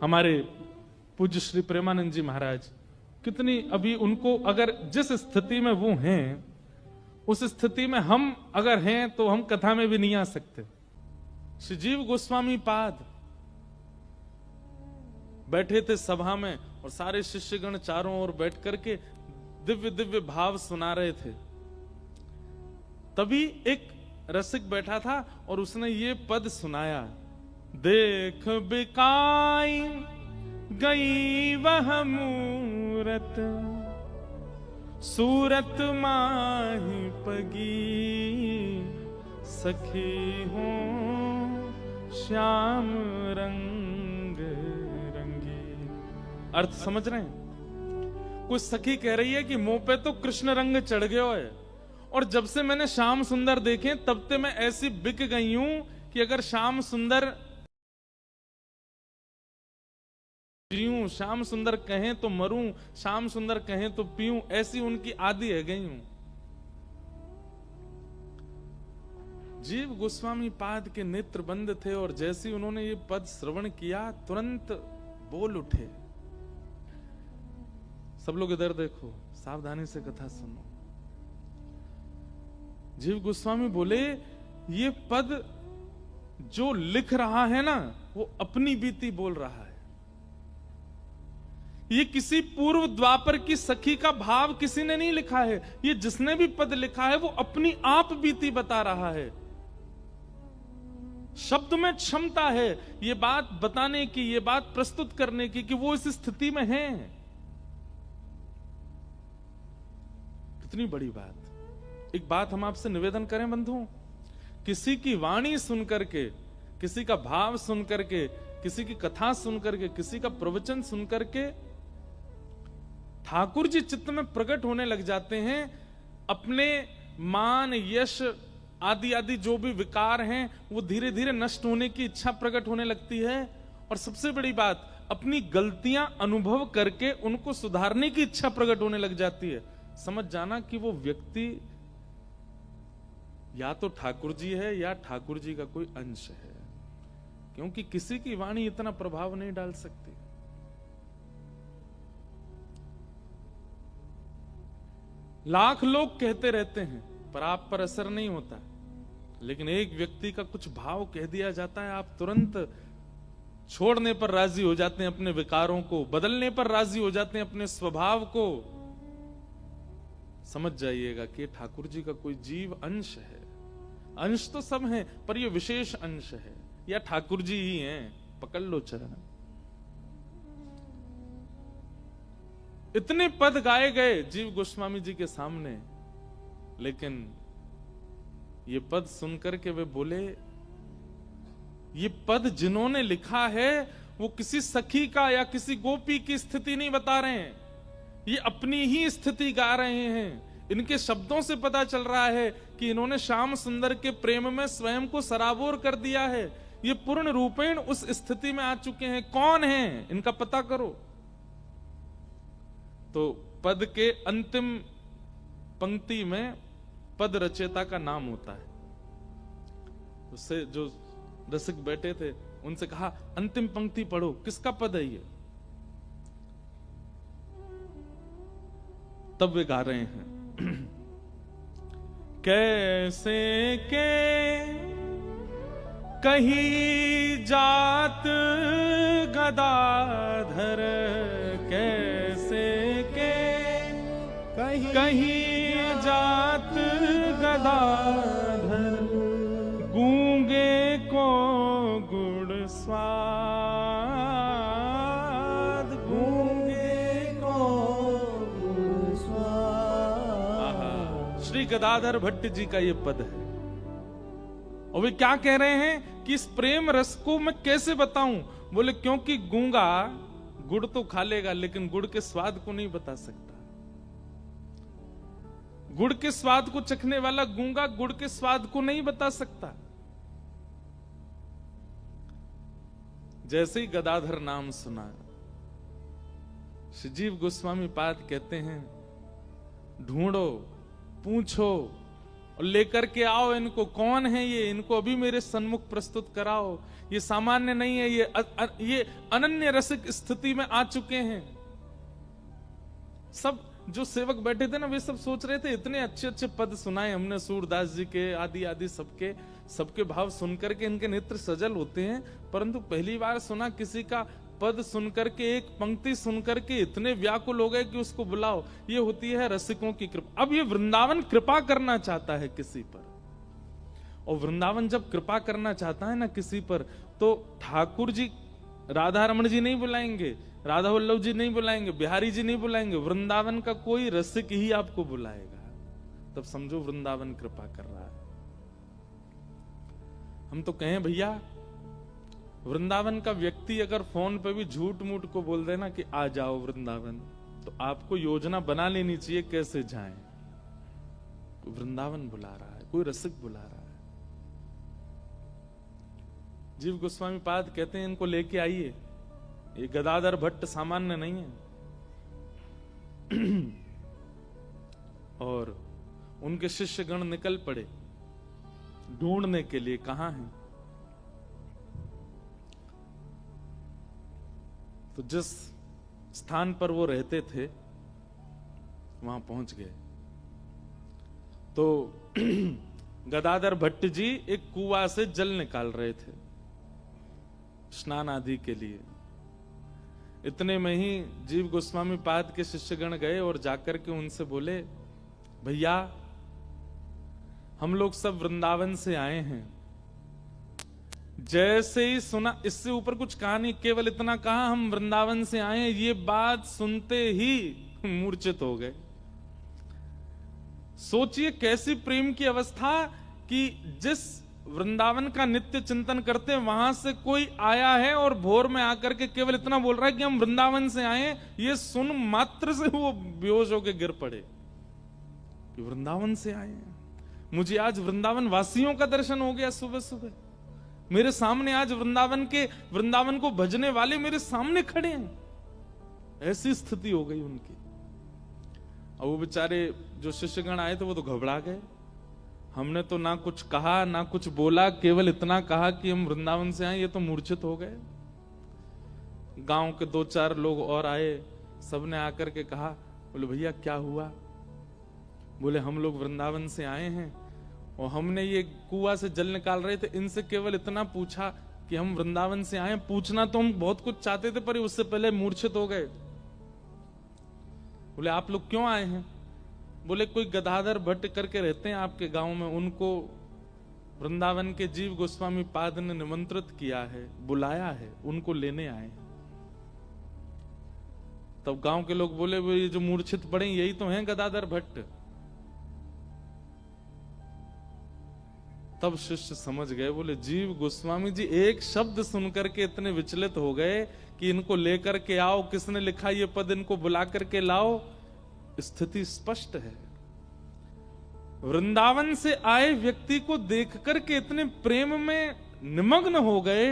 हमारे पूज्य श्री प्रेमानंद जी महाराज, कितनी अभी उनको अगर जिस स्थिति में वो हैं, उस स्थिति में हम अगर हैं तो हम कथा में भी नहीं आ सकते। श्री जीव गोस्वामी पाद बैठे थे सभा में और सारे शिष्यगण चारों ओर बैठ करके दिव्य दिव्य भाव सुना रहे थे। तभी एक रसिक बैठा था और उसने ये पद सुनाया, देख बिकाई गई वह मूरत, सूरत माही पगी, सखी हो श्याम रंग रंगी। अर्थ समझ रहे हैं? कुछ सखी कह रही है कि मुंह पे तो कृष्ण रंग चढ़ गया है, और जब से मैंने श्याम सुंदर देखे तब से मैं ऐसी बिक गई हूं कि अगर श्याम सुंदर जीऊं, श्याम सुंदर कहें तो मरूं, श्याम सुंदर कहें तो पीऊं, ऐसी उनकी आदि है गई हूं। जीव गोस्वामी पाद के नेत्र बंद थे और जैसे उन्होंने ये पद श्रवण किया तुरंत बोल उठे। सब लोग इधर देखो, सावधानी से कथा सुनो। जीव गोस्वामी बोले, ये पद जो लिख रहा है ना, वो अपनी बीती बोल रहा है। ये किसी पूर्व द्वापर की सखी का भाव किसी ने नहीं लिखा है। ये जिसने भी पद लिखा है वो अपनी आप बीती बता रहा है। शब्द में क्षमता है ये बात बताने की, ये बात प्रस्तुत करने की कि वो इस स्थिति में है। कितनी बड़ी बात। एक बात हम आपसे निवेदन करें बंधुओं, किसी की वाणी सुनकर के, किसी का भाव सुनकर के, किसी की कथा सुनकर के, किसी का प्रवचन सुनकर के ठाकुर जी चित्त में प्रकट होने लग जाते हैं। अपने मान यश आदि आदि जो भी विकार हैं वो धीरे धीरे नष्ट होने की इच्छा प्रकट होने लगती है। और सबसे बड़ी बात, अपनी गलतियां अनुभव करके उनको सुधारने की इच्छा प्रकट होने लग जाती है। समझ जाना कि वो व्यक्ति या तो ठाकुर जी है या ठाकुर जी का कोई अंश है, क्योंकि किसी की वाणी इतना प्रभाव नहीं डाल सकती। लाख लोग कहते रहते हैं पर आप पर असर नहीं होता, लेकिन एक व्यक्ति का कुछ भाव कह दिया जाता है, आप तुरंत छोड़ने पर राजी हो जाते हैं, अपने विकारों को बदलने पर राजी हो जाते हैं, अपने स्वभाव को। समझ जाइएगा कि ठाकुर जी का कोई जीव अंश है। अंश तो सब है पर ये विशेष अंश है, या ठाकुर जी ही हैं। पकड़ लो चरण। इतने पद गाए गए जीव गोस्वामी जी के सामने, लेकिन ये पद सुनकर के वे बोले, ये पद जिन्होंने लिखा है वो किसी सखी का या किसी गोपी की स्थिति नहीं बता रहे हैं, ये अपनी ही स्थिति गा रहे हैं। इनके शब्दों से पता चल रहा है कि इन्होंने श्याम सुंदर के प्रेम में स्वयं को सराबोर कर दिया है। ये पूर्ण रूपेण उस स्थिति में आ चुके हैं। कौन है इनका पता करो। तो पद के अंतिम पंक्ति में पद रचयिता का नाम होता है। उससे जो रसिक बैठे थे उनसे कहा, अंतिम पंक्ति पढ़ो, किसका पद है ये? तब वे गा रहे हैं, कैसे के कही जात गदाधर, कैसे के कही जात गदाधर, गूंगे को गुड़ स्वाद, गूंगे को गुड़ स्वाद। श्री गदाधर भट्ट जी का ये पद है। और वे क्या कह रहे हैं कि इस प्रेम रस को मैं कैसे बताऊं? बोले क्योंकि गूंगा गुड़ तो खा लेगा लेकिन गुड़ के स्वाद को नहीं बता सकता। गुड़ के स्वाद को चखने वाला गूंगा गुड़ के स्वाद को नहीं बता सकता। जैसे ही गदाधर नाम सुना, श्रीजीव गोस्वामी पाद कहते हैं, ढूंढो, पूछो, और लेकर के आओ इनको। कौन है ये? इनको अभी मेरे सन्मुख प्रस्तुत कराओ। ये सामान्य नहीं है, ये अनन्य रसिक स्थिति में आ चुके हैं। सब जो सेवक बैठे थे ना, वे सब सोच रहे थे इतने अच्छे अच्छे पद सुनाए हमने सूरदास जी के, आदि आदि सबके भाव सुनकर के इनके नेत्र सजल होते हैं, परंतु पहली बार सुना किसी का पद सुनकर के, एक पंक्ति सुनकर के इतने व्याकुल हो गए कि उसको बुलाओ। ये होती है रसिकों की कृपा। अब ये वृंदावन कृपा करना चाहता है किसी पर, और वृंदावन जब कृपा करना चाहता है ना किसी पर, तो ठाकुर जी राधा रमण जी नहीं बुलाएंगे, राधा वल्लभ जी नहीं बुलाएंगे, बिहारी जी नहीं बुलाएंगे, वृंदावन का कोई रसिक ही आपको बुलाएगा। तब समझो वृंदावन कृपा कर रहा है। हम तो कहें भैया, वृंदावन का व्यक्ति अगर फोन पे भी झूठ मूठ को बोल देना कि आ जाओ वृंदावन, तो आपको योजना बना लेनी चाहिए कैसे जाएं। वृंदावन बुला रहा है, कोई रसिक बुला रहा है। जीव गोस्वामी पाद कहते हैं इनको लेके आइए। ये गदाधर भट्ट सामान्य नहीं है। और उनके शिष्यगण निकल पड़े ढूंढने के लिए, कहां हैं। तो जिस स्थान पर वो रहते थे वहां पहुंच गए। तो गदाधर भट्ट जी एक कुआं से जल निकाल रहे थे स्नान आदि के लिए। इतने में ही जीव गोस्वामी पाद के शिष्यगण गए और जाकर के उनसे बोले, भैया हम लोग सब वृंदावन से आए हैं। जैसे ही सुना, इससे ऊपर कुछ कहा नहीं, केवल इतना कहा हम वृंदावन से आए हैं। ये बात सुनते ही मूर्छित हो गए। सोचिए कैसी प्रेम की अवस्था कि जिस वृंदावन का नित्य चिंतन करते वहां से कोई आया है और भोर में आकर के केवल इतना बोल रहा है कि हम वृंदावन से आए। ये सुन मात्र से वो बेहोश होकर गिर पड़े कि वृंदावन से आए हैं। मुझे आज वृंदावन वासियों का दर्शन हो गया। सुबह सुबह मेरे सामने आज वृंदावन को भजने वाले मेरे सामने खड़े हैं। ऐसी स्थिति हो गई उनकी। और वो बेचारे जो शिष्यगण आए थे वो तो घबरा गए। हमने तो ना कुछ कहा ना कुछ बोला, केवल इतना कहा कि हम वृंदावन से आए। ये तो मूर्छित हो गए। गांव के 2-4 लोग और आए, सबने आकर के कहा, बोले भैया क्या हुआ? बोले हम लोग वृंदावन से आए हैं और हमने ये कुआं से जल निकाल रहे थे, इनसे केवल इतना पूछा कि हम वृंदावन से आए। पूछना तो हम बहुत कुछ चाहते थे पर उससे पहले मूर्छित हो गए। बोले आप लोग क्यों आए हैं? बोले कोई गदाधर भट्ट करके रहते हैं आपके गांव में, उनको वृंदावन के जीव गोस्वामी पाद ने निमंत्रित किया है, बुलाया है, उनको लेने आए। तब गांव के लोग बोले वो ये जो मूर्छित पड़े यही तो हैं गदाधर भट्ट। तब शिष्य समझ गए। बोले जीव गोस्वामी जी एक शब्द सुनकर के इतने विचलित हो गए कि इनको लेकर के आओ, किसने लिखा ये पद, इनको बुला करके लाओ। स्थिति स्पष्ट है। वृंदावन से आए व्यक्ति को देख करके इतने प्रेम में निमग्न हो गए।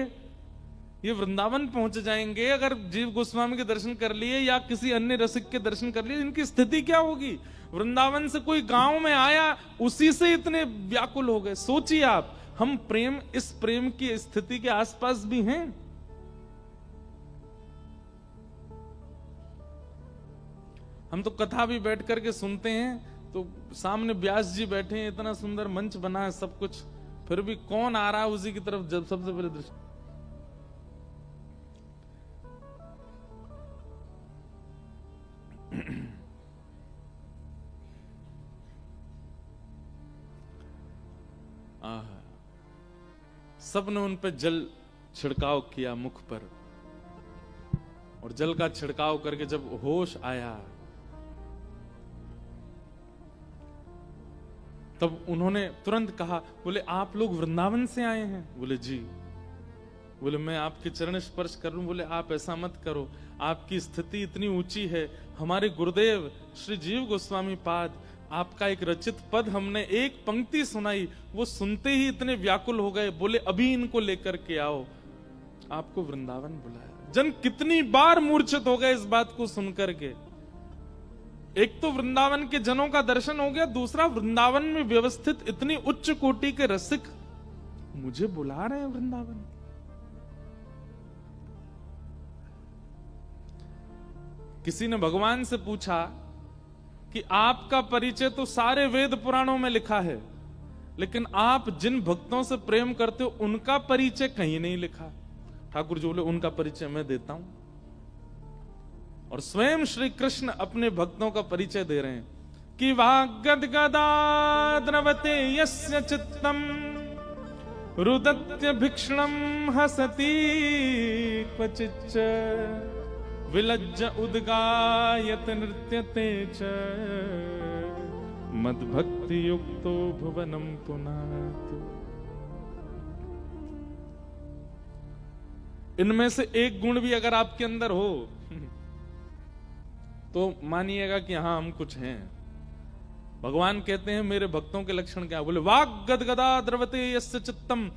ये वृंदावन पहुंच जाएंगे अगर जीव गोस्वामी के दर्शन कर लिए या किसी अन्य रसिक के दर्शन कर लिए, इनकी स्थिति क्या होगी? वृंदावन से कोई गांव में आया, उसी से इतने व्याकुल हो गए। सोचिए आप, हम इस प्रेम की स्थिति के आसपास भी हैं। हम तो कथा भी बैठ करके सुनते हैं, तो सामने व्यास जी बैठे हैं, इतना सुंदर मंच बना है, सब कुछ, फिर भी कौन आ रहा है उसी की तरफ जब सबसे पहले दृष्टि। सबने उन पे जल छिड़काव किया मुख पर, और जल का छिड़काव करके जब होश आया तब उन्होंने तुरंत कहा, बोले आप लोग वृंदावन से आए हैं? बोले जी। बोले मैं आपके चरण स्पर्श कर लूं? बोले आप ऐसा मत करो, आपकी स्थिति इतनी ऊंची है। हमारे गुरुदेव श्री जीव गोस्वामी पाद, आपका एक रचित पद हमने एक पंक्ति सुनाई, वो सुनते ही इतने व्याकुल हो गए। बोले अभी इनको लेकर के आओ। आपको वृंदावन बुलाया। जन कितनी बार मूर्छित हो गए इस बात को सुनकर के। एक तो वृंदावन के जनों का दर्शन हो गया, दूसरा वृंदावन में व्यवस्थित इतनी उच्च कोटि के रसिक मुझे बुला रहे हैं वृंदावन। किसी ने भगवान से पूछा कि आपका परिचय तो सारे वेद पुराणों में लिखा है, लेकिन आप जिन भक्तों से प्रेम करते हो उनका परिचय कहीं नहीं लिखा। ठाकुर जी बोले उनका परिचय मैं देता हूं। और स्वयं श्री कृष्ण अपने भक्तों का परिचय दे रहे हैं कि वाग्गदगदा द्रवते यस्य चित्तम रुदत्य भिक्षणम हसति क्वचिच्च विलज्ज उद्गायत नृत्यते च मद्भक्ति युक्तो भुवनम पुनातु। इनमें से एक गुण भी अगर आपके अंदर हो तो मानिएगा कि हाँ हम कुछ हैं। भगवान कहते हैं मेरे भक्तों के लक्षण क्या? बोले वाग गदगदा द्रवते यस्य चित्तम,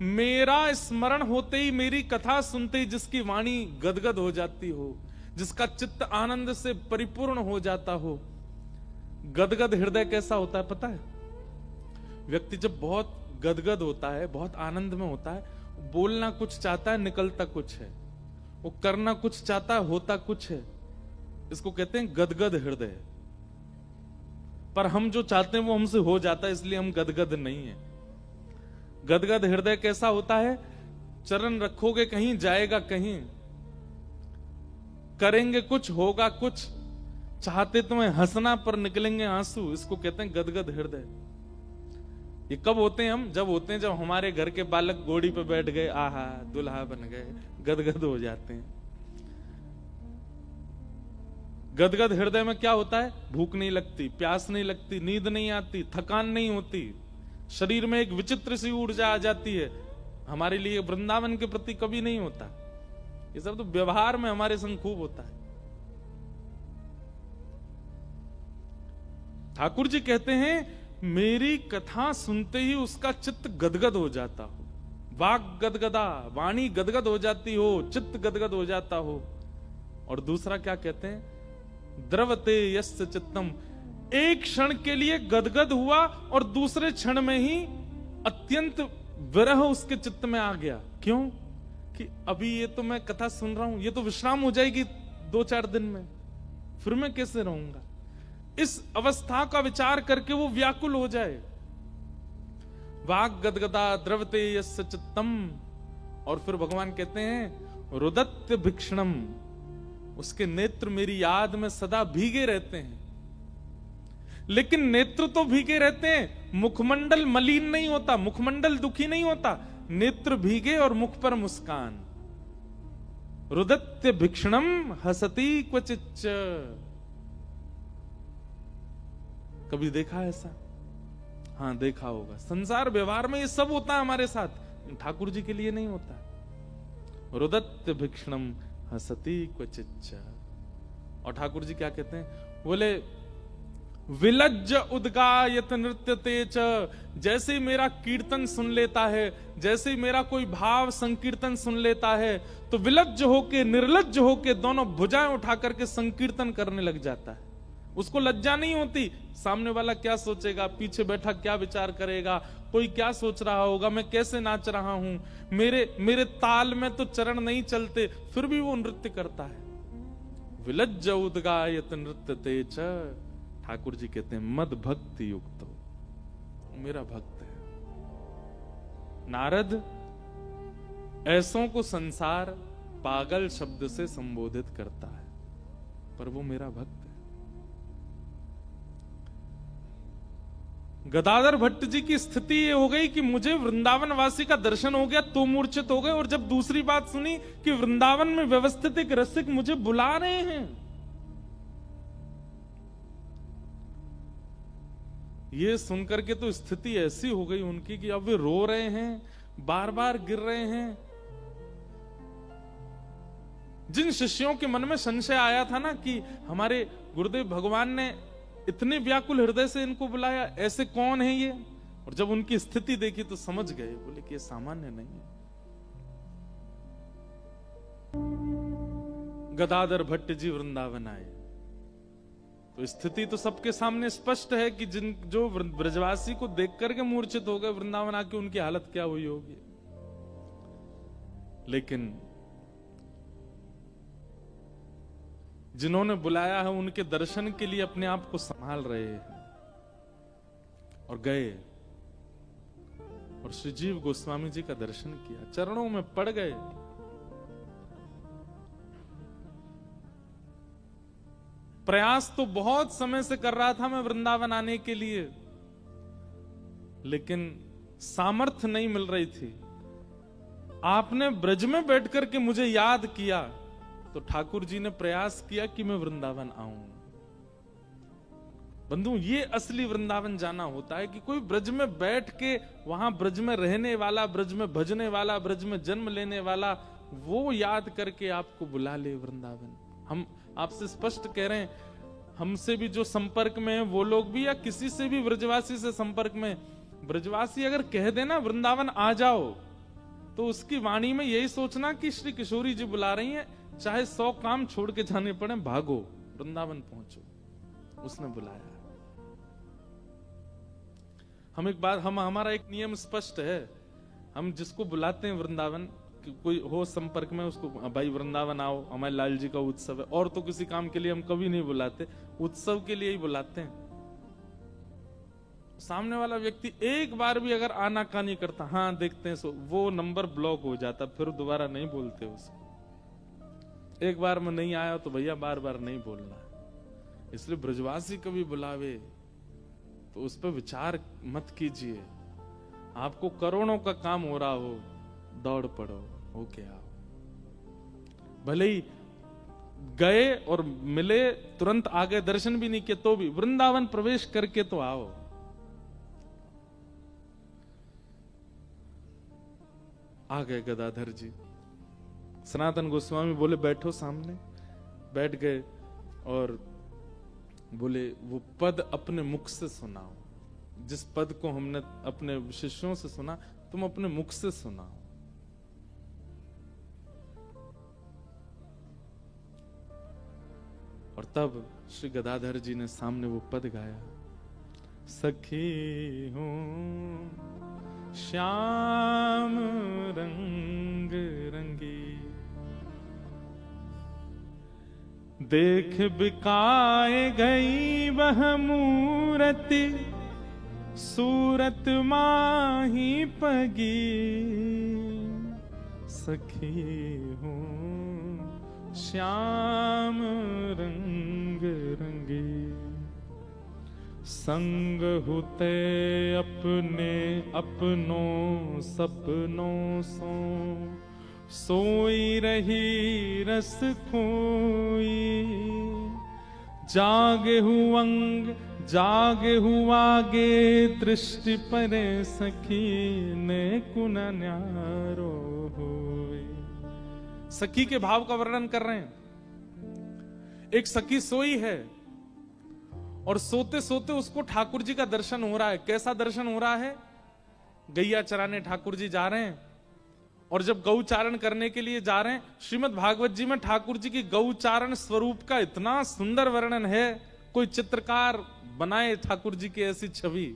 मेरा स्मरण होते ही, मेरी कथा सुनते ही जिसकी वाणी गदगद हो जाती हो, जिसका चित्त आनंद से परिपूर्ण हो जाता हो। गदगद हृदय कैसा होता है पता है? व्यक्ति जब बहुत गदगद होता है, बहुत आनंद में होता है, बोलना कुछ चाहता है, निकलता कुछ है, वो करना कुछ चाहता है, होता कुछ है। इसको कहते हैं गदगद हृदय। पर हम जो चाहते हैं वो हमसे हो जाता है, इसलिए हम गदगद नहीं है। गदगद हृदय कैसा होता है? चरण रखोगे कहीं, जाएगा कहीं, करेंगे कुछ, होगा कुछ, चाहते तुम्हें हंसना पर निकलेंगे आंसू। इसको कहते हैं गदगद हृदय। ये कब होते हैं हम? जब होते हैं जब हमारे घर के बालक घोड़ी पे बैठ गए, आहा दुल्हा बन गए, गदगद हो जाते हैं। गदगद हृदय में क्या होता है? भूख नहीं लगती, प्यास नहीं लगती, नींद नहीं आती, थकान नहीं होती, शरीर में एक विचित्र सी ऊर्जा आ जाती है। हमारे लिए वृंदावन के प्रति कभी नहीं होता। ये सब तो व्यवहार में हमारे संग खूब होता है। ठाकुर जी कहते हैं मेरी कथा सुनते ही उसका चित्त गदगद हो जाता हो। वाग गदगदा, वाणी गदगद हो जाती हो, चित्त गदगद हो जाता हो। और दूसरा क्या कहते हैं? द्रवते यस्य चित्तम, एक क्षण के लिए गदगद हुआ और दूसरे क्षण में ही अत्यंत विरह उसके चित्त में आ गया। क्यों? कि अभी ये तो मैं कथा सुन रहा हूं, ये तो विश्राम हो जाएगी 2-4 दिन में, फिर मैं कैसे रहूंगा? इस अवस्था का विचार करके वो व्याकुल हो जाए। वाग गदगदा द्रवते यस्य चित्तम। और फिर भगवान कहते हैं रुदत्य भिक्षणम, उसके नेत्र मेरी याद में सदा भीगे रहते हैं। लेकिन नेत्र तो भीगे रहते हैं, मुखमंडल मलिन नहीं होता, मुखमंडल दुखी नहीं होता, नेत्र भीगे और मुख पर मुस्कान। रुदत्य भिक्षणम हसती क्वचिच्च। कभी देखा ऐसा? हाँ देखा होगा। संसार व्यवहार में ये सब होता है हमारे साथ, ठाकुर जी के लिए नहीं होता। रुदत्य भिक्षणम हसती क्वचिच्च। और ठाकुर जी क्या कहते हैं? बोले विलज्ज उद्गायत नृत्यते च। जैसे ही मेरा कीर्तन सुन लेता है, जैसे ही मेरा कोई भाव संकीर्तन सुन लेता है, तो विलज्ज होके, निर्लज्ज होके दोनों भुजाएं उठा करके संकीर्तन करने लग जाता है। उसको लज्जा नहीं होती, सामने वाला क्या सोचेगा, पीछे बैठा क्या विचार करेगा, कोई क्या सोच रहा होगा, मैं कैसे नाच रहा हूं, मेरे ताल में तो चरण नहीं चलते, फिर भी वो नृत्य करता है। विलज्ज उद्गायत नृत्यते च। ठाकुर जी कहते हैं मद भक्ति युक्त हो, मेरा भक्त है। नारद, ऐसों को संसार पागल शब्द से संबोधित करता है, पर वो मेरा भक्त है। गदाधर भट्ट जी की स्थिति ये हो गई कि मुझे वृंदावन वासी का दर्शन हो गया तो मूर्छित हो गए, और जब दूसरी बात सुनी कि वृंदावन में व्यवस्थित एक रसिक मुझे बुला रहे हैं, ये सुनकर के तो स्थिति ऐसी हो गई उनकी कि अब वे रो रहे हैं, बार बार गिर रहे हैं। जिन शिष्यों के मन में संशय आया था ना कि हमारे गुरुदेव भगवान ने इतने व्याकुल हृदय से इनको बुलाया, ऐसे कौन है ये, और जब उनकी स्थिति देखी तो समझ गए, बोले कि ये सामान्य नहीं है। गदाधर भट्ट जी वृंदावन आए, तो स्थिति तो सबके सामने स्पष्ट है कि जो ब्रजवासी को देख करके मूर्छित हो गए वृंदावन आके, उनकी हालत क्या हुई होगी। लेकिन जिन्होंने बुलाया है उनके दर्शन के लिए अपने आप को संभाल रहे हैं और गए और श्री जीव गोस्वामी जी का दर्शन किया, चरणों में पड़ गए। प्रयास तो बहुत समय से कर रहा था मैं वृंदावन आने के लिए, लेकिन सामर्थ्य नहीं मिल रही थी। आपने ब्रज में बैठ करके मुझे याद किया तो ठाकुर जी ने प्रयास किया कि मैं वृंदावन आऊं। बंधु, ये असली वृंदावन जाना होता है कि कोई ब्रज में बैठ के वहां ब्रज में रहने वाला, ब्रज में भजने वाला, ब्रज में जन्म लेने वाला, वो याद करके आपको बुला ले वृंदावन। हम आपसे स्पष्ट कह रहे हैं, हमसे भी जो संपर्क में है वो लोग भी, या किसी से भी ब्रजवासी से संपर्क में, ब्रजवासी अगर कह देना वृंदावन आ जाओ, तो उसकी वाणी में यही सोचना कि श्री किशोरी जी बुला रही हैं, चाहे 100 काम छोड़ के जाने पड़े, भागो वृंदावन पहुंचो, उसने बुलाया। हम एक बात, हमारा एक नियम स्पष्ट है, हम जिसको बुलाते हैं वृंदावन, कोई हो संपर्क में, उसको भाई वृंदावन आओ, हमारे लाल जी का उत्सव है। और तो किसी काम के लिए हम कभी नहीं बुलाते, उत्सव के लिए ही बुलाते हैं। सामने वाला व्यक्ति एक बार भी अगर आनाकानी करता, हाँ देखते हैं, सो वो नंबर ब्लॉक हो जाता, फिर दोबारा नहीं बोलते उसको। एक बार में नहीं आया तो भैया बार बार नहीं बोलना। इसलिए ब्रजवासी कभी बुलावे तो उस पर विचार मत कीजिए। आपको करोड़ों का काम हो रहा हो, दौड़ पड़ो, होके आओ। भले ही गए और मिले, तुरंत आ गए, दर्शन भी नहीं किए, तो भी वृंदावन प्रवेश करके तो आओ। आ गए गदाधर जी। सनातन गोस्वामी बोले बैठो सामने। बैठ गए और बोले वो पद अपने मुख से सुनाओ, जिस पद को हमने अपने शिष्यों से सुना, तुम अपने मुख से सुनाओ। और तब श्री गदाधर जी ने सामने वो पद गाया, सखी हूं श्याम रंग रंगी, देख बिकाए गई वह मूरति, सूरत माही पगी। सखी हूं श्याम रंग रंगी, संग होते अपने अपनों सपनों सो, सोई रही रस खोई। जागे हुअंग जागे हुआगे, दृष्टि परे सखी ने कुन न्यारो होए। सखी के भाव का वर्णन कर रहे हैं। एक सखी सोई है और सोते सोते उसको ठाकुर जी का दर्शन हो रहा है। कैसा दर्शन हो रहा है? गैया चराने ठाकुर जी जा रहे हैं, और जब गौचारण करने के लिए जा रहे हैं, श्रीमद् भागवत जी में ठाकुर जी की गौचारण स्वरूप का इतना सुंदर वर्णन है, कोई चित्रकार बनाए ठाकुर जी की ऐसी छवि।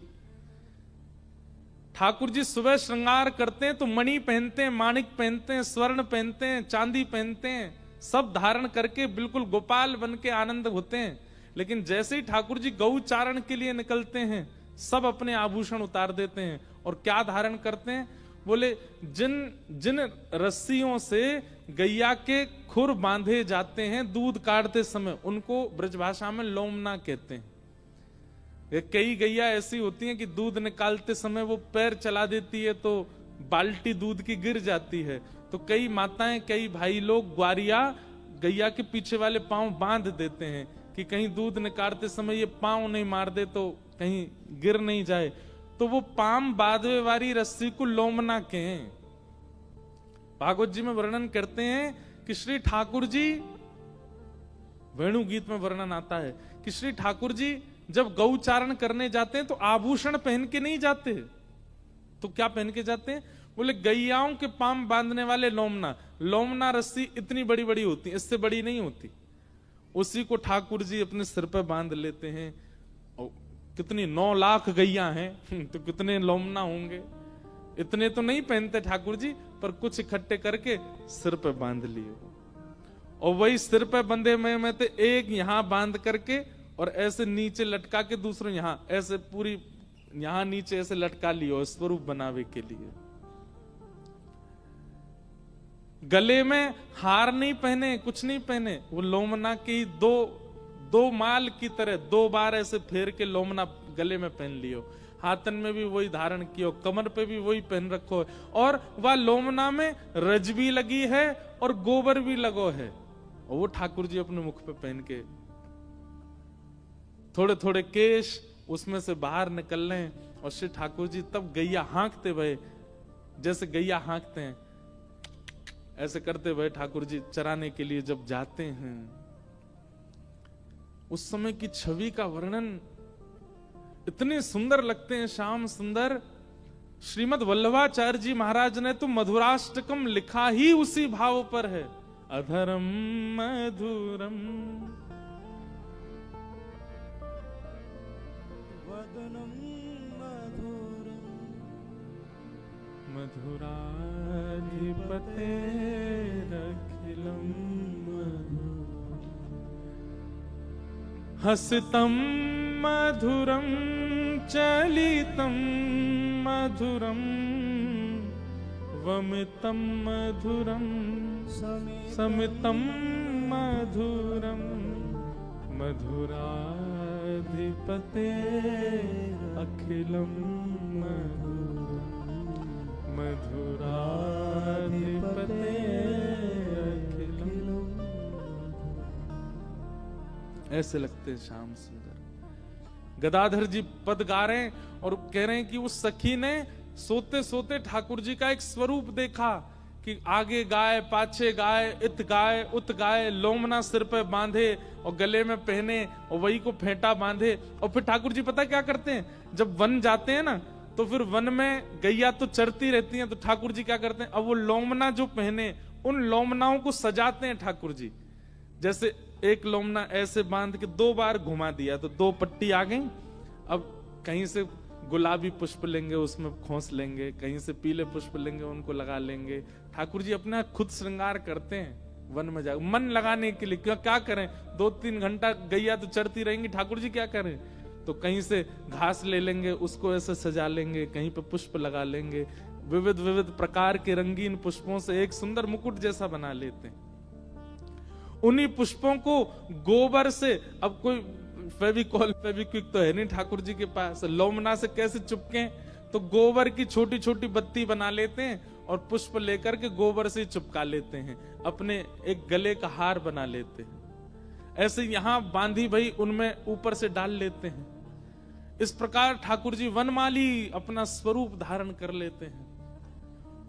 ठाकुर जी सुबह श्रृंगार करते हैं तो मणि पहनते हैं, माणिक पहनते हैं, स्वर्ण पहनते हैं, चांदी पहनते हैं, सब धारण करके बिल्कुल गोपाल बन के आनंद होते हैं। लेकिन जैसे ही ठाकुर जी गौचारण के लिए निकलते हैं, सब अपने आभूषण उतार देते हैं और क्या धारण करते हैं? बोले जिन जिन रस्सियों से गैया के खुर बांधे जाते हैं दूध काटते समय, उनको ब्रजभाषा में लोमना कहते हैं। कई गैया ऐसी होती हैं कि दूध निकालते समय वो पैर चला देती है तो बाल्टी दूध की गिर जाती है। तो कई माताएं, कई भाई लोग ग्वारिया गैया के पीछे वाले पांव बांध देते हैं कि कहीं दूध निकालते समय ये पांव नहीं मार दे तो कहीं गिर नहीं जाए। तो वो पाम बांधवे वाली रस्सी को लोमना कहें। भागवत जी में वर्णन करते हैं कि श्री ठाकुर जी, वेणु गीत में वर्णन आता है कि श्री ठाकुर जी जब गौचारण करने जाते हैं तो आभूषण पहन के नहीं जाते। तो क्या पहन के जाते हैं? बोले गैयाओं के पाम बांधने वाले लोमना। लोमना रस्सी इतनी बड़ी बड़ी होती है, इससे बड़ी नहीं होती। उसी को ठाकुर जी अपने सिर पे बांध लेते हैं। और कितनी 9 लाख गैया हैं तो कितने लोमना होंगे। इतने तो नहीं पहनते ठाकुर जी, पर कुछ इकट्ठे करके सिर पे बांध लिए। और वही सिर पे बंधे में तो एक यहां बांध करके और ऐसे नीचे लटका के दूसरे यहां ऐसे पूरी यहां नीचे ऐसे लटका लियो स्वरूप बनावे के लिए। गले में हार नहीं पहने, कुछ नहीं पहने, वो लोमना की दो माल की तरह 2 बार ऐसे फेर के लोमना गले में पहन लियो। हाथन में भी वही धारण कियो, कमर पे भी वही पहन रखो है। और वह लोमना में रज भी लगी है और गोबर भी लगो है। और वो ठाकुर जी अपने मुख पे पहन के थोड़े थोड़े केश उसमें से बाहर निकल रहे हैं। और श्री ठाकुर जी तब गैया हाँकते भये, जैसे गैया हाँकते हैं ऐसे करते भये ठाकुर जी चराने के लिए जब जाते हैं। उस समय की छवि का वर्णन इतने सुंदर लगते हैं, श्याम सुंदर। श्रीमद् वल्लभाचार्य जी महाराज ने तो मधुराष्टकम लिखा ही उसी भाव पर है। अधरम मधुरम वदनम मधुरम मधुराधिपतेरखिलम हसितम मधुरम चलितम मधुरम वमितम मधुरम समितम मधुरम मधुराधिपते अखिलम मधुराधिपते अखिलम। ऐसे लगते हैं श्याम सुंदर। गदाधर जी पद गा रहे हैं और कह रहे हैं कि उस सखी ने सोते सोते ठाकुर जी का एक स्वरूप देखा कि आगे गाय, पाछे गाय, इत गाय, उत गाय, लोमना सिर पे बांधे और गले में पहने और वही को फेंटा बांधे। और फिर ठाकुर जी पता क्या करते हैं, जब वन जाते हैं ना तो फिर वन में गैया तो चरती रहती हैं, तो ठाकुर जी क्या करते हैं, अब वो लोमना जो पहने उन लोमनाओं को सजाते हैं ठाकुर जी। जैसे एक लोमना ऐसे बांध के 2 बार घुमा दिया तो 2 पट्टी आ गई। अब कहीं से गुलाबी पुष्प लेंगे उसमें खोस लेंगे, कहीं से पीले पुष्प लेंगे उनको लगा लेंगे। ठाकुर जी अपना खुद श्रृंगार करते हैं वन में जा मन लगाने के लिए। क्या करें, 2-3 घंटा गैया तो चढ़ती रहेंगी, ठाकुर जी क्या करें, तो कहीं से घास ले लेंगे उसको ऐसे सजा लेंगे, कहीं पे पुष्प लगा लेंगे, विविध विविध प्रकार के रंगीन पुष्पों से एक सुंदर मुकुट जैसा बना लेते हैं। उन्हीं पुष्पों को गोबर से, अब कोई फेविकॉल फेविक्विक तो है नहीं ठाकुर जी के पास, लोमना से कैसे चिपके, तो गोबर की छोटी छोटी बत्ती बना लेते हैं और पुष्प लेकर के गोबर से चिपका लेते हैं, अपने एक गले का हार बना लेते हैं। ऐसे यहां बांधी भई उनमें ऊपर से डाल लेते हैं। इस प्रकार ठाकुर जी वनमाली अपना स्वरूप धारण कर लेते हैं।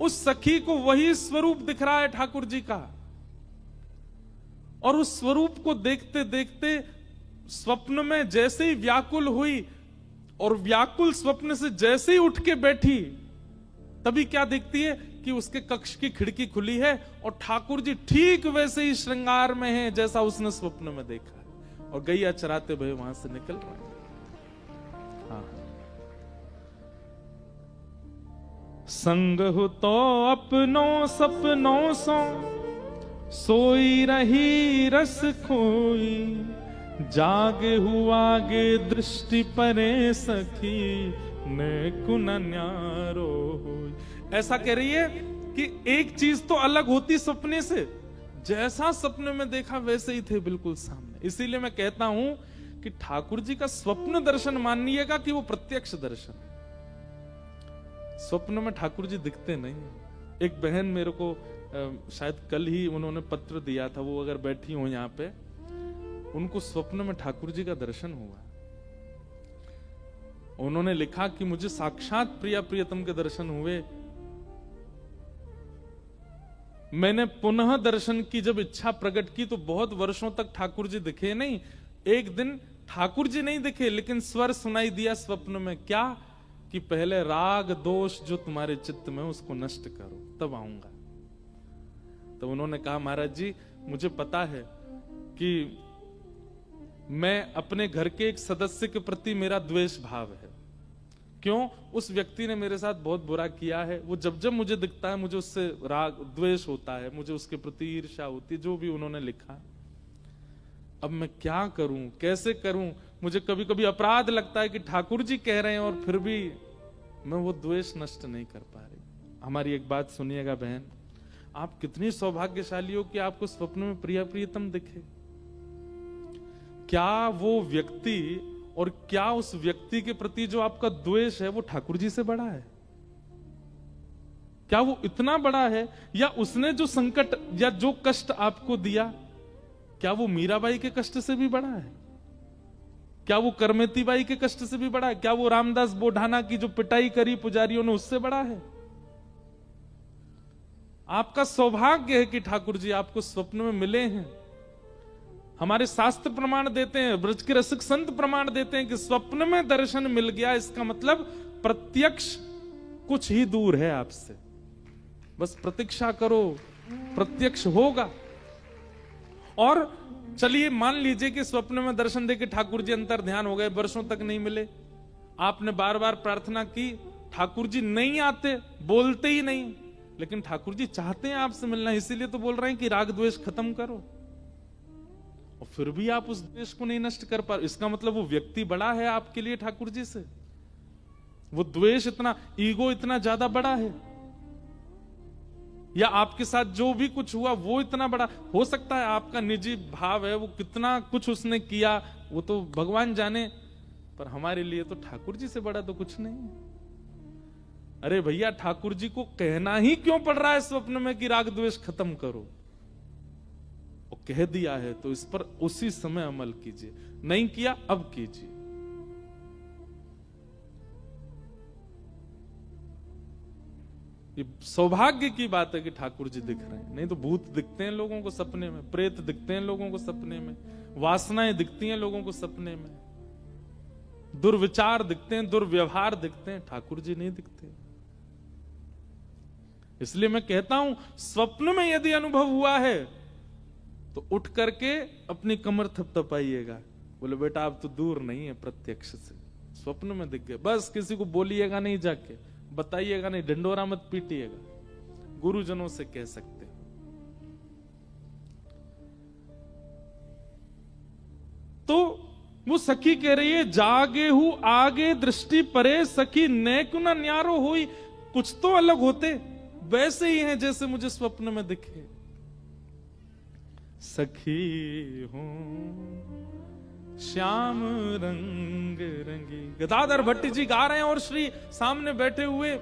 उस सखी को वही स्वरूप दिख रहा है ठाकुर जी का, और उस स्वरूप को देखते देखते स्वप्न में जैसे ही व्याकुल हुई और व्याकुल स्वप्न से जैसे ही उठ के बैठी, तभी क्या देखती है कि उसके कक्ष की खिड़की खुली है और ठाकुर जी ठीक वैसे ही श्रृंगार में हैं जैसा उसने स्वप्न में देखा है, और गैया चराते हुए वहां से निकल रहे हैं। हाँ। संग हो तो अपनों सपनों सो सोई रही रस खोई, जागे हुआ गे दृष्टि परे सखी ने कुन न्यारो होई। ऐसा कह रही है कि एक चीज तो अलग होती सपने से, जैसा सपने में देखा वैसे ही थे बिल्कुल सामने। इसीलिए मैं कहता हूं कि ठाकुर जी का स्वप्न दर्शन मानिएगा कि वो प्रत्यक्ष दर्शन। स्वप्न में ठाकुर जी दिखते नहीं। एक बहन मेरे को शायद कल ही उन्होंने पत्र दिया था, वो अगर बैठी हो यहाँ पे, उनको स्वप्न में ठाकुर जी का दर्शन हुआ। उन्होंने लिखा कि मुझे साक्षात प्रिया प्रियतम के दर्शन हुए। मैंने पुनः दर्शन की जब इच्छा प्रकट की तो बहुत वर्षों तक ठाकुर जी दिखे नहीं। एक दिन ठाकुर जी नहीं दिखे, लेकिन स्वर सुनाई दिया स्वप्न में, क्या कि पहले राग दोष जो तुम्हारे चित्त में उसको नष्ट करो, तब आऊंगा। तो उन्होंने कहा महाराज जी मुझे पता है कि मैं अपने घर के एक सदस्य के प्रति मेरा द्वेष भाव है। क्यों? उस व्यक्ति ने मेरे साथ बहुत बुरा किया है, वो जब जब मुझे दिखता है मुझे उससे राग द्वेष होता है, मुझे उसके प्रति ईर्ष्या होती है, जो भी उन्होंने लिखा। अब मैं क्या करूं, कैसे करूं? मुझे कभी कभी अपराध लगता है कि ठाकुर जी कह रहे हैं और फिर भी मैं वो द्वेष नष्ट नहीं कर पा रही। हमारी एक बात सुनिएगा बहन, आप कितनी सौभाग्यशाली हो कि आपको स्वप्न में प्रिया प्रियतम दिखे। क्या वो व्यक्ति और क्या उस व्यक्ति के प्रति जो आपका द्वेष है वो ठाकुर जी से बड़ा है? क्या वो इतना बड़ा है? या उसने जो संकट या जो कष्ट आपको दिया, क्या वो मीराबाई के कष्ट से भी बड़ा है? क्या वो करमेती बाई के कष्ट से भी बड़ा है? क्या वो रामदास बोढ़ाना की जो पिटाई करी पुजारियों ने उससे बड़ा है? आपका सौभाग्य है कि ठाकुर जी आपको स्वप्न में मिले हैं। हमारे शास्त्र प्रमाण देते हैं, ब्रज के रसिक संत प्रमाण देते हैं कि स्वप्न में दर्शन मिल गया, इसका मतलब प्रत्यक्ष कुछ ही दूर है आपसे। बस प्रतीक्षा करो, प्रत्यक्ष होगा। और चलिए मान लीजिए कि स्वप्न में दर्शन देके ठाकुर जी अंतर ध्यान हो गए, वर्षों तक नहीं मिले, आपने बार बार प्रार्थना की, ठाकुर जी नहीं आते, बोलते ही नहीं, लेकिन ठाकुर जी चाहते हैं आपसे मिलना, इसीलिए तो बोल रहे हैं कि राग द्वेष खत्म करो, और फिर भी आप उस द्वेष को नहीं नष्ट कर पा रहे। इसका मतलब वो व्यक्ति बड़ा है आपके लिए ठाकुर जी से, वो द्वेष इतना, ईगो इतना ज्यादा बड़ा है, या आपके साथ जो भी कुछ हुआ वो इतना बड़ा हो सकता है। आपका निजी भाव है, वो कितना कुछ उसने किया वो तो भगवान जाने, पर हमारे लिए तो ठाकुर जी से बड़ा तो कुछ नहीं है। अरे भैया, ठाकुर जी को कहना ही क्यों पड़ रहा है स्वप्न में कि राग द्वेष खत्म करो? वो कह दिया है तो इस पर उसी समय अमल कीजिए, नहीं किया अब कीजिए। ये सौभाग्य की बात है कि ठाकुर जी दिख रहे हैं, नहीं तो भूत दिखते हैं लोगों को सपने में, प्रेत दिखते हैं लोगों को सपने में, वासनाएं दिखती हैं लोगों को सपने में, दुर्विचार दिखते हैं, दुर्व्यवहार दिखते हैं, ठाकुर जी नहीं दिखते। इसलिए मैं कहता हूं, स्वप्न में यदि अनुभव हुआ है तो उठ करके अपनी कमर थपथपाइएगा, बोले बेटा अब तो दूर नहीं है प्रत्यक्ष से, स्वप्न में दिख गए। बस किसी को बोलिएगा नहीं, जाके बताइएगा नहीं, ढिंडोरा मत पीटिएगा, गुरुजनों से कह सकते हो। तो वो सखी कह रही है, जागे हूं आगे दृष्टि परे सखी नेक न न्यारो हुई। कुछ तो अलग होते, वैसे ही हैं जैसे मुझे स्वप्न में दिखे। सखी हूं श्याम रंग रंगी। गदाधर भट्ट जी गा रहे हैं और श्री सामने बैठे हुए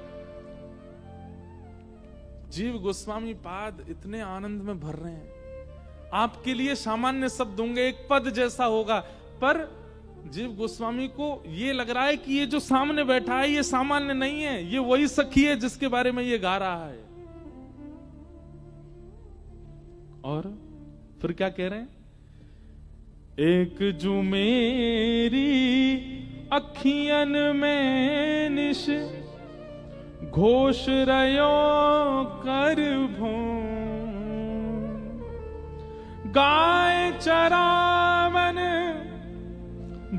जीव गोस्वामी पाद इतने आनंद में भर रहे हैं। आपके लिए सामान्य शब्द होंगे, एक पद जैसा होगा, पर जीव गोस्वामी को ये लग रहा है कि ये जो सामने बैठा है ये सामान्य नहीं है, ये वही सखी है जिसके बारे में ये गा रहा है। और फिर क्या कह रहे हैं? एक जू मेरी अखियन में निश घोष रयो कर भो, गाय चरावन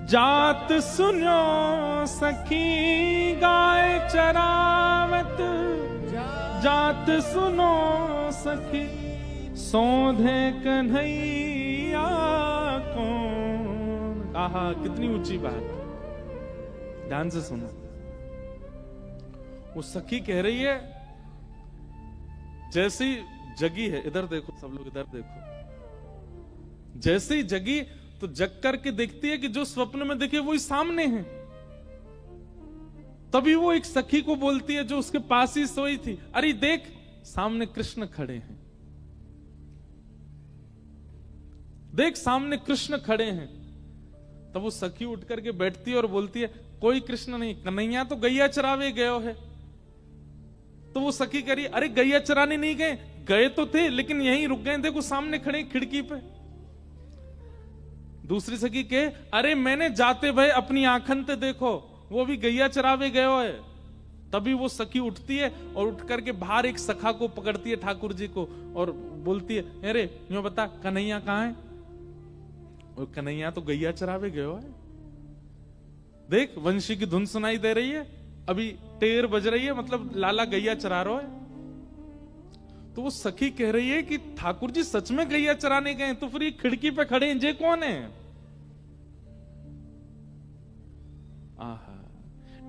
जात सुनो सखी, गाय चरावत जात सुनो सखी, सौंधे कन्हैया कौन। आहा, कितनी ऊंची बात, ध्यान से सुनो। वो सखी कह रही है, जैसी जगी है, इधर देखो सब लोग, इधर देखो, जैसे ही जगी तो जग करके देखती है कि जो स्वप्न में दिखे वही सामने है। तभी वो एक सखी को बोलती है जो उसके पास ही सोई थी, अरे देख सामने कृष्ण खड़े हैं, देख सामने कृष्ण खड़े हैं। तब वो सखी उठ करके बैठती है और बोलती है, कोई कृष्ण नहीं, कन्हैया तो गैया चरावे गयो है। तो वो सखी करी, अरे गैया चराने नहीं गए, गए तो थे लेकिन यहीं रुक गए, देखो सामने खड़े खिड़की पे। दूसरी सखी के, अरे मैंने जाते भय अपनी आंखन ते देखो, वो भी गैया चरावे गयो है। तभी वो सखी उठती है और उठ करके बाहर एक सखा को पकड़ती है ठाकुर जी को और बोलती है, अरे यूं बता कन्हैया कहां है? और कन्हैया तो गैया चरावे गयो है। देख वंशी की धुन सुनाई दे रही है, अभी टेर बज रही है, मतलब लाला गैया चरा रहा है। तो वो सखी कह रही है कि ठाकुर जी सच में गैया चराने गए, तो फिर ये खिड़की पे खड़े हैं, जे कौन है? आहा,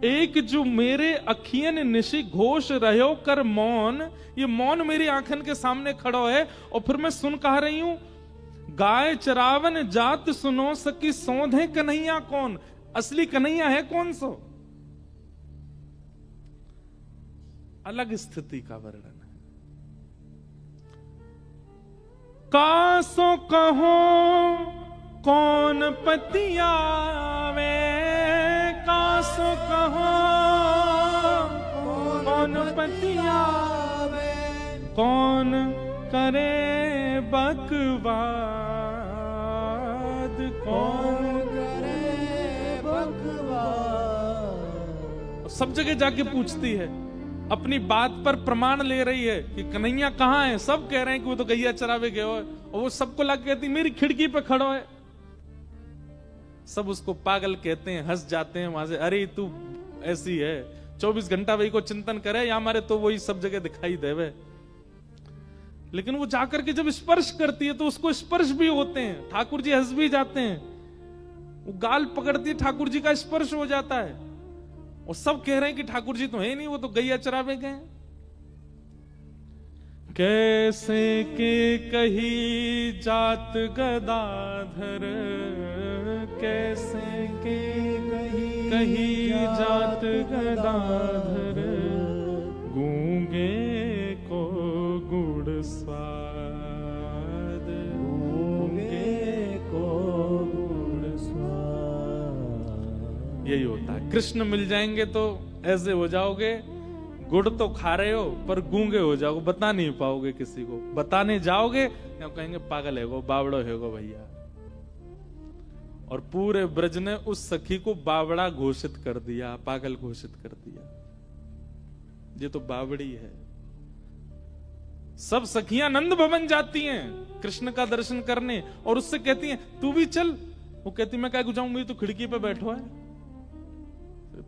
एक जो मेरे अखियन निशी घोष रहो कर मौन, ये मौन मेरी आंखन के सामने खड़ो है, और फिर मैं सुन कह रही हूं, गाय चरावन जात सुनो सकी सौंधे कन्हैया कौन? असली कन्हैया है कौन सो? अलग स्थिति का वर्णन है। कासो कहो कौन पतियावे, कासो कहो कौन पतियावे, कौन करे बकवाद, कौन करे बकवाद। सब जगह जाके पूछती है, अपनी बात पर प्रमाण ले रही है कि कन्हैया कहाँ है। सब कह रहे हैं कि वो तो गैया चरावे गए हो, और वो सबको लग कहती मेरी खिड़की पे खड़ो है। सब उसको पागल कहते हैं, हंस जाते हैं वहां से, अरे तू ऐसी है, 24 घंटा वही को चिंतन करे, या हमारे तो वही सब जगह दिखाई देवे। लेकिन वो जाकर के जब स्पर्श करती है तो उसको स्पर्श भी होते हैं, ठाकुर जी हंस भी जाते हैं। वो गाल पकड़ती है, ठाकुर जी का स्पर्श हो जाता है, और सब कह रहे हैं कि ठाकुर जी तो है नहीं, वो तो गैया चरावे गए। कैसे के कही जात गदाधर, कैसे के कही जात गदाधर, गूंगे को गुड़ स्वाद, गूंगे को गुड़ स्वाद। यही होता है, कृष्ण मिल जाएंगे तो ऐसे हो जाओगे, गुड़ तो खा रहे हो पर गूंगे हो जाओगे, बता नहीं पाओगे किसी को। बताने जाओगे या कहेंगे पागल है वो, बावड़ो है वो भैया। और पूरे ब्रज ने उस सखी को बावड़ा घोषित कर दिया, पागल घोषित कर दिया, ये तो बावड़ी है। सब सखियां नंद भवन जाती हैं कृष्ण का दर्शन करने, और उससे कहती हैं तू भी चल। वो कहती मैं क्या जाऊं, मेरी तो खिड़की पे बैठो है,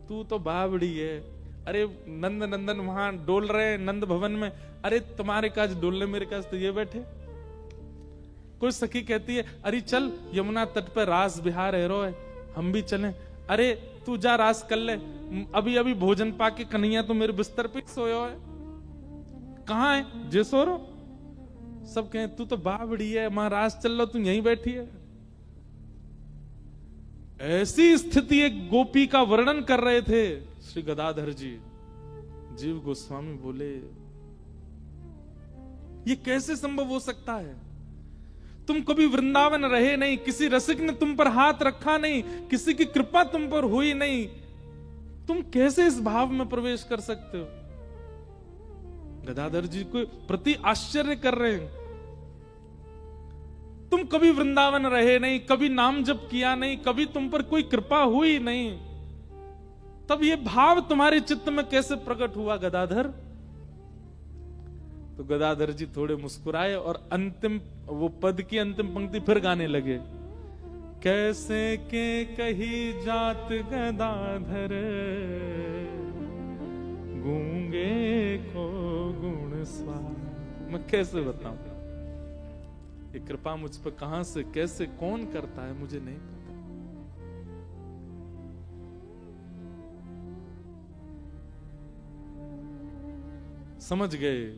तू तो बावड़ी है। अरे नंद नंदन वहां डोल रहे हैं नंद भवन में, अरे तुम्हारे काज डोलने, मेरे काज तो ये बैठे। कोई सखी कहती है अरे चल यमुना तट पर रास बिहार है रो है, हम भी चलें। अरे तू जा रास कर ले, अभी अभी भोजन पाके कन्हैया तो मेरे बिस्तर पे सोयो है। कहाँ है? जे सो रो। सब कहें तू तो बावड़ी है, वहां रास चल लो, तू यहीं बैठी है। ऐसी स्थिति एक गोपी का वर्णन कर रहे थे श्री गदाधर जी। जीव गोस्वामी बोले ये कैसे संभव हो सकता है? तुम कभी वृंदावन रहे नहीं, किसी रसिक ने तुम पर हाथ रखा नहीं, किसी की कृपा तुम पर हुई नहीं, तुम कैसे इस भाव में प्रवेश कर सकते हो? गदाधर जी को प्रति आश्चर्य कर रहे हैं। तुम कभी वृंदावन रहे नहीं, कभी नाम जप किया नहीं, कभी तुम पर कोई कृपा हुई नहीं, तब ये भाव तुम्हारे चित्त में कैसे प्रकट हुआ गदाधर? तो गदाधर जी थोड़े मुस्कुराए और अंतिम वो पद की अंतिम पंक्ति फिर गाने लगे। कैसे के कही जात गदाधर, गूंगे को गुण स्वाद। मैं कैसे बताऊं ये कृपा मुझ पर कहां से कैसे कौन करता है, मुझे नहीं पता। समझ गए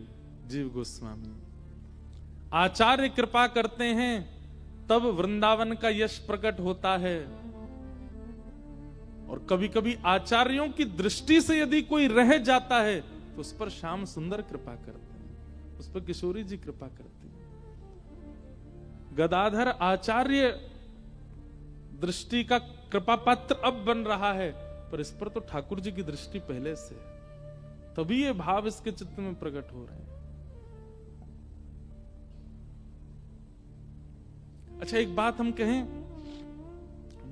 जीव गोस्वामी। आचार्य कृपा करते हैं तब वृंदावन का यश प्रकट होता है, और कभी कभी आचार्यों की दृष्टि से यदि कोई रह जाता है तो उस पर श्याम सुंदर कृपा करते हैं, उस पर किशोरी जी कृपा करती है। गदाधर आचार्य दृष्टि का कृपा पात्र अब बन रहा है, पर इस पर तो ठाकुर जी की दृष्टि पहले से है, तभी ये भाव इसके चित्त में प्रकट हो रहे हैं। अच्छा एक बात हम कहें,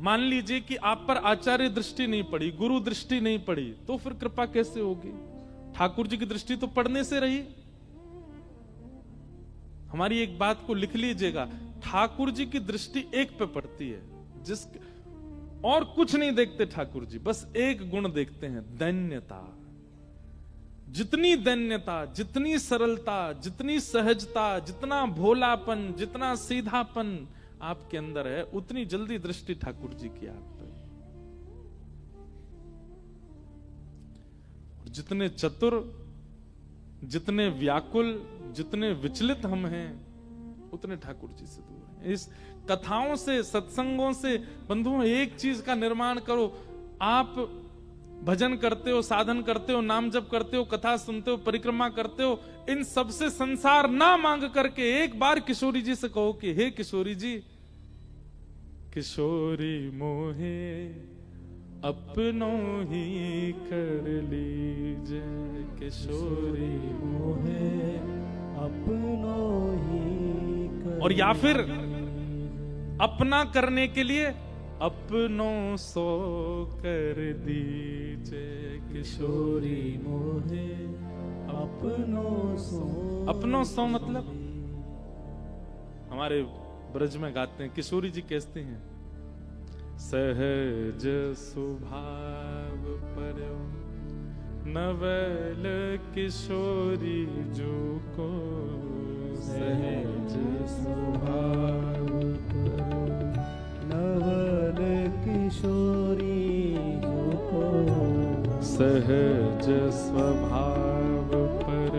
मान लीजिए कि आप पर आचार्य दृष्टि नहीं पड़ी, गुरु दृष्टि नहीं पड़ी, तो फिर कृपा कैसे होगी? ठाकुर जी की दृष्टि तो पढ़ने से रही। हमारी एक बात को लिख लीजिएगा, ठाकुर जी की दृष्टि एक पे पड़ती है, जिस और कुछ नहीं देखते ठाकुर जी, बस एक गुण देखते हैं, दैन्यता। जितनी दैन्यता, जितनी सरलता, जितनी सहजता, जितना भोलापन, जितना सीधापन आपके अंदर है, उतनी जल्दी दृष्टि ठाकुर जी की आप पे। जितने चतुर, जितने व्याकुल, जितने विचलित हम हैं, उतने ठाकुर जी से दूर हैं। इस कथाओं से, सत्संगों से बंधुओं एक चीज का निर्माण करो। आप भजन करते हो, साधन करते हो, नाम जप करते हो, कथा सुनते हो, परिक्रमा करते हो, इन सबसे संसार ना मांग करके एक बार किशोरी जी से कहो कि हे किशोरी जी, किशोरी मोहे अपनों ही कर लीजिए, किशोरी मोहे अपनों ही कर। और या फिर अपना करने के लिए अपनों सो कर दीजिए, किशोरी मोहे अपनों सो मतलब हमारे ब्रज में गाते हैं, किशोरी जी कहते हैं, सहज स्वभाव पर नवल किशोरी जो को, सहज स्वभाव पर नवल किशोरी जो को, सहज स्वभाव पर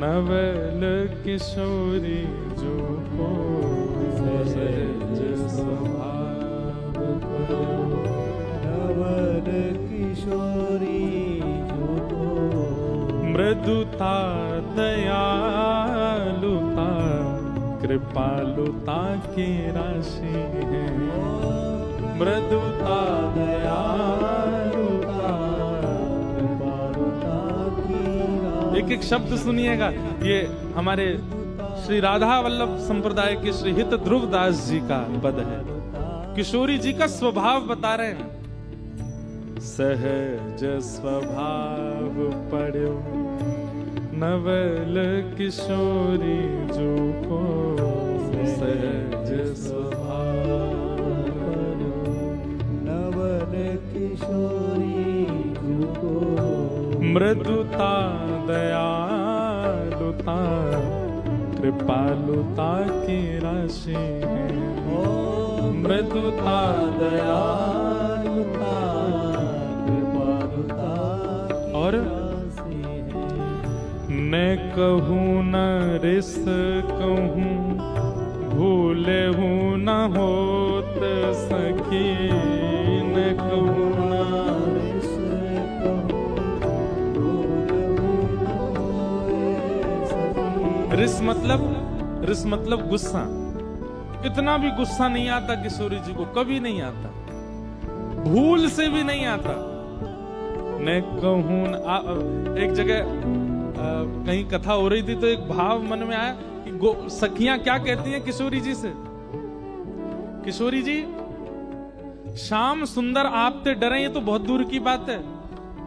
नवल किशोरी जो को, सहज स्वभाव पर नवल किशोरी जो को, मृदुता दयालुता कृपालुता की राशि है, मृदुता दयालुता कृपालुता की राशि। एक एक शब्द सुनिएगा, ये हमारे श्री राधा वल्लभ संप्रदाय के श्री हित ध्रुवदास जी का पद है। किशोरी जी का स्वभाव बता रहे हैं, सहज स्वभाव पड़ो नवल किशोरी जो को, सहज स्वभाव पड़ो नवल किशोरी जो को, मृदुता दयालुता कृपालुता की राशि है, मृदुता दयालुता कृपालुता और न कहूँ न रिस कहूँ, भूले हूँ न होत सखी, न कहूँ न रिस कहूँ, भूल हूँ न होए सखी। रिस मतलब गुस्सा। इतना भी गुस्सा नहीं आता किशोरी जी को, कभी नहीं आता, भूल से भी नहीं आता। न कहूँ, एक जगह कहीं कथा हो रही थी तो एक भाव मन में आया कि सखियां क्या कहती हैं किशोरी जी से, किशोरी जी श्याम सुंदर आपते डरे, ये तो बहुत दूर की बात है,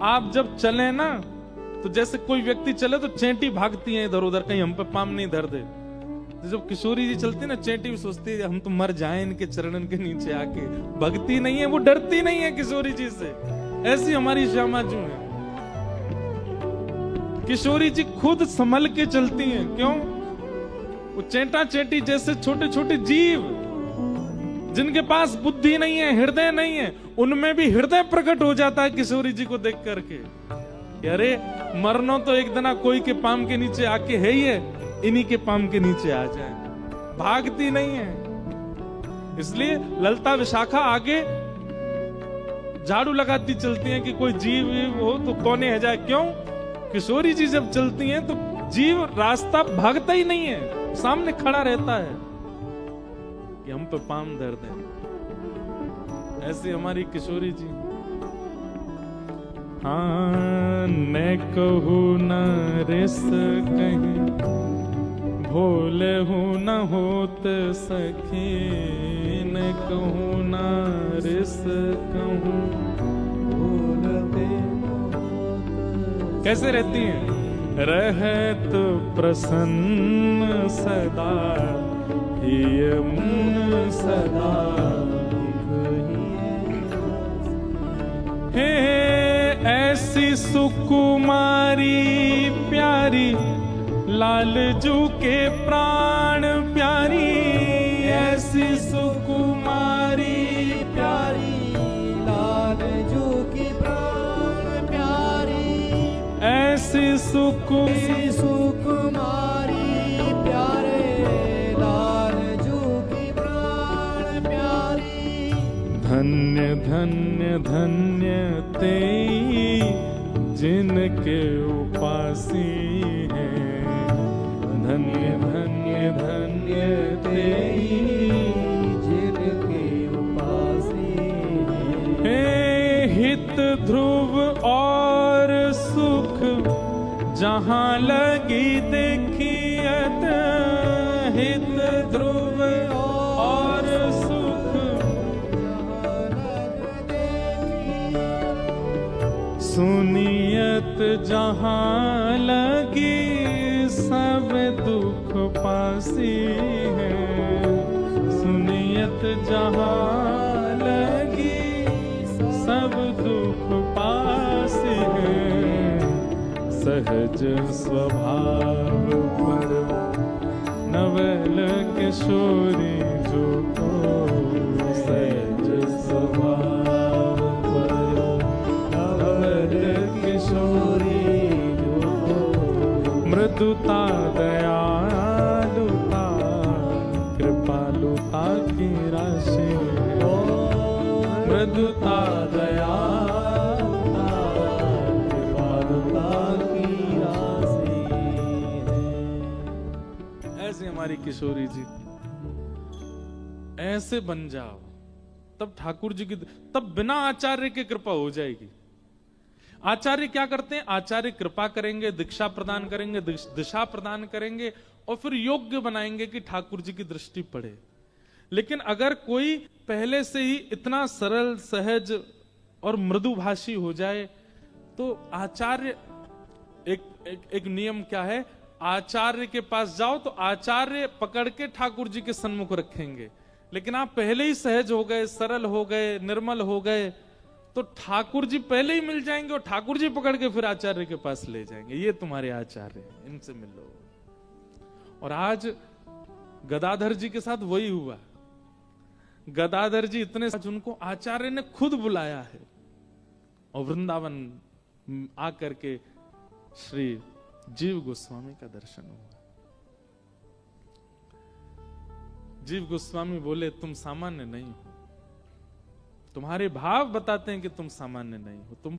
आप जब चले ना तो जैसे कोई व्यक्ति चले तो चेंटी भागती है इधर उधर, कहीं हम पे पाम नहीं धर दे। तो जब किशोरी जी चलती ना, चेंटी भी सोचती है हम तो मर जाएं इनके चरणन के नीचे आके, भगती नहीं है, वो डरती नहीं है किशोरी जी से। ऐसी हमारी श्यामा जी है, किशोरी जी खुद संभल के चलती हैं। क्यों? वो चेंटा चेंटी जैसे छोटे छोटे जीव जिनके पास बुद्धि नहीं है, हृदय नहीं है, उनमें भी हृदय प्रकट हो जाता है किशोरी जी को देख करके। अरे मरनो तो एक दिन कोई के पाम के नीचे आके है ही है, इन्हीं के पाम के नीचे आ जाए, भागती नहीं है। इसलिए ललता विशाखा आगे झाड़ू लगाती चलती हैं कि कोई जीव हो तो कोने है जाए। क्यों? किशोरी जी जब चलती हैं तो जीव रास्ता भागता ही नहीं है, सामने खड़ा रहता है कि हम पे पाम धर दें। ऐसी हमारी किशोरी जी। हाँ न कहूँ न रिस कहीं, भोले हूँ न होत सखी, न कहूँ न रिस कहूँ। कैसे रहती हैं? रहत प्रसन्न सदा हिय मुन सदा हे ऐसी सुकुमारी प्यारी लालजू के प्राण प्यारी, ऐसी सुकुमारी प्यारी लालजू की प्राण प्यारी, ऐसी सुकुमारी प्यारे लालजू की प्राण प्यारी। धन्य धन्य धन्य तेई जिनके उपासी हैं, धन्य धन्य धन्य तेई जिनके उपासी हैं। हे हित ध्रुव और सुख जहाँ लगी देखियत, हित ध्रुव और सुख सुनियत जहाँ लगी सब दुख पासी है, सुनियत जहाँ लगी सब दुख पासी है। सहज स्वभाव पर नवल किशोरी जो को, सहज स्वभाव पर नवल किशोरी जो को, मृदुता दयालुता कृपालुता की राशि, मृदुता दयालुता कृपालुता की राशि है। ऐसे हमारी किशोरी जी, ऐसे बन जाओ तब ठाकुर जी की, तब बिना आचार्य की कृपा हो जाएगी। आचार्य क्या करते हैं? आचार्य कृपा करेंगे, दीक्षा प्रदान करेंगे, दिशा प्रदान करेंगे और फिर योग्य बनाएंगे कि ठाकुर जी की दृष्टि पड़े। लेकिन अगर कोई पहले से ही इतना सरल सहज और मृदुभाषी हो जाए तो आचार्य एक नियम क्या है, आचार्य के पास जाओ तो आचार्य पकड़ के ठाकुर जी के सन्मुख रखेंगे। लेकिन आप पहले ही सहज हो गए, सरल हो गए, निर्मल हो गए तो ठाकुर जी पहले ही मिल जाएंगे और ठाकुर जी पकड़ के फिर आचार्य के पास ले जाएंगे, ये तुम्हारे आचार्य हैं, इनसे मिलो। और आज गदाधर जी के साथ वही हुआ। गदाधर जी इतने उनको आचार्य ने खुद बुलाया है और वृंदावन आकर के श्री जीव गोस्वामी का दर्शन हुआ। जीव गोस्वामी बोले तुम सामान्य नहीं हो, तुम्हारे भाव बताते हैं कि तुम सामान्य नहीं हो, तुम